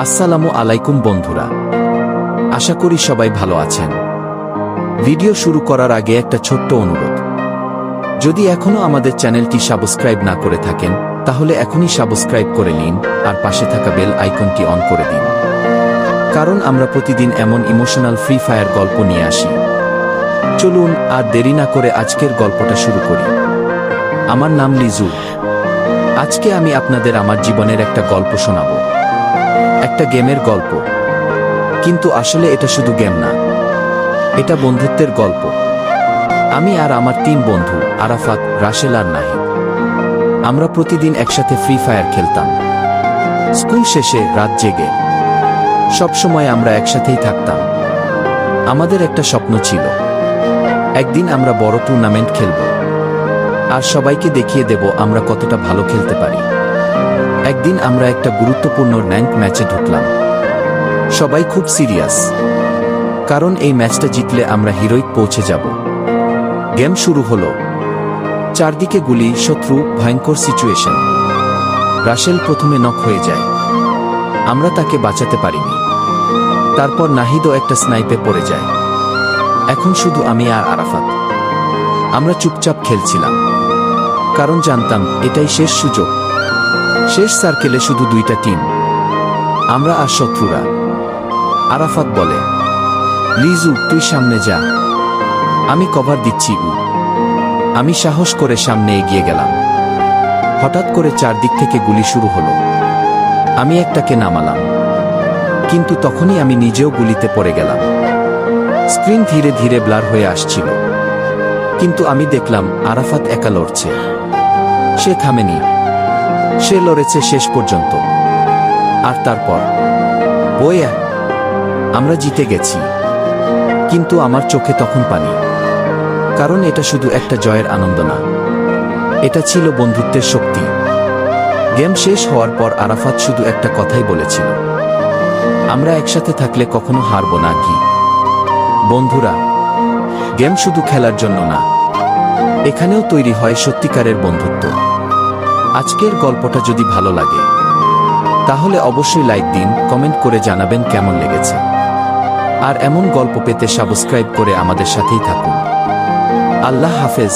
আসসালামু আলাইকুম বন্ধুরা, আশা করি সবাই ভালো আছেন। ভিডিও শুরু করার আগে একটা ছোট্ট অনুরোধ, যদি এখনও আমাদের চ্যানেলটি সাবস্ক্রাইব না করে থাকেন তাহলে এখনই সাবস্ক্রাইব করে নিন আর পাশে থাকা বেল আইকনটি অন করে দিন, কারণ আমরা প্রতিদিন এমন ইমোশনাল ফ্রি ফায়ার গল্প নিয়ে আসি। চলুন আর দেরি না করে আজকের গল্পটা শুরু করি। আমার নাম লিজু। আজকে আমি আপনাদের আমার জীবনের একটা গল্প শোনাবো, একটা গেমের গল্প। কিন্তু আসলে এটা শুধু গেম না, এটা বন্ধুত্বের গল্প। আমি আর আমার 3 বন্ধু আরাফাত, রাশেল আর নাহিদ, আমরা প্রতিদিন একসাথে ফ্রি ফায়ার খেলতাম। স্কুল শেষে রাত জেগে সবসময় আমরা একসাথেই থাকতাম। আমাদের একটা স্বপ্ন ছিল, একদিন আমরা বড় টুর্নামেন্ট খেলব আর সবাইকে দেখিয়ে দেব আমরা কতটা ভালো খেলতে পারি। একদিন আমরা একটা গুরুত্বপূর্ণ র্যাঙ্ক ম্যাচে ঢুকলাম। সবাই খুব সিরিয়াস, কারণ এই ম্যাচটা জিতলে আমরা হিরোইক পৌঁছে যাব। গেম শুরু হলো, চারদিকে গুলি, শত্রু, ভয়ঙ্কর সিচুয়েশন। রাশেল প্রথমে নক হয়ে যায়, আমরা তাকে বাঁচাতে পারিনি। তারপর নাহিদও একটা স্নাইপে পড়ে যায়। এখন শুধু আমি আর আরাফাত। আমরা চুপচাপ খেলছিলাম, কারণ জানতাম এটাই শেষ সুযোগ। শেষ সার্কেলে শুধু 2টা টিম, আমরা আর শত্রুরা। আরাফাত বলে, লিজু তুই সামনে যা, আমি কভার দিচ্ছি। আমি সাহস করে সামনে এগিয়ে গেলাম। হঠাৎ করে চারদিক থেকে গুলি শুরু হলো। আমি একটাকে নামালাম, কিন্তু তখনই আমি নিজেও গুলিতে পড়ে গেলাম। স্ক্রিন ধীরে ধীরে ব্লার হয়ে আসছিল, কিন্তু আমি দেখলাম আরাফাত একা লড়ছে। সে থামেনি, সে লড়েছে শেষ পর্যন্ত। আর তারপর বইয়া আমরা জিতে গেছি। কিন্তু আমার চোখে তখন পানি, কারণ এটা শুধু একটা জয়ের আনন্দ না, এটা ছিল বন্ধুত্বের শক্তি। গেম শেষ হওয়ার পর আরাফাত শুধু একটা কথাই বলেছিল, আমরা একসাথে থাকলে কখনো হারবো না। কি বন্ধুরা, গেম শুধু খেলার জন্য না, এখানেও তৈরি হয় সত্যিকারের বন্ধুত্ব। আজকের গল্পটা যদি ভালো লাগে তাহলে অবশ্যই লাইক দিন, কমেন্ট করে জানাবেন কেমন লেগেছে। আর এমন গল্প পেতে সাবস্ক্রাইব করে আমাদের সাথেই থাকুন। আল্লাহ হাফেজ।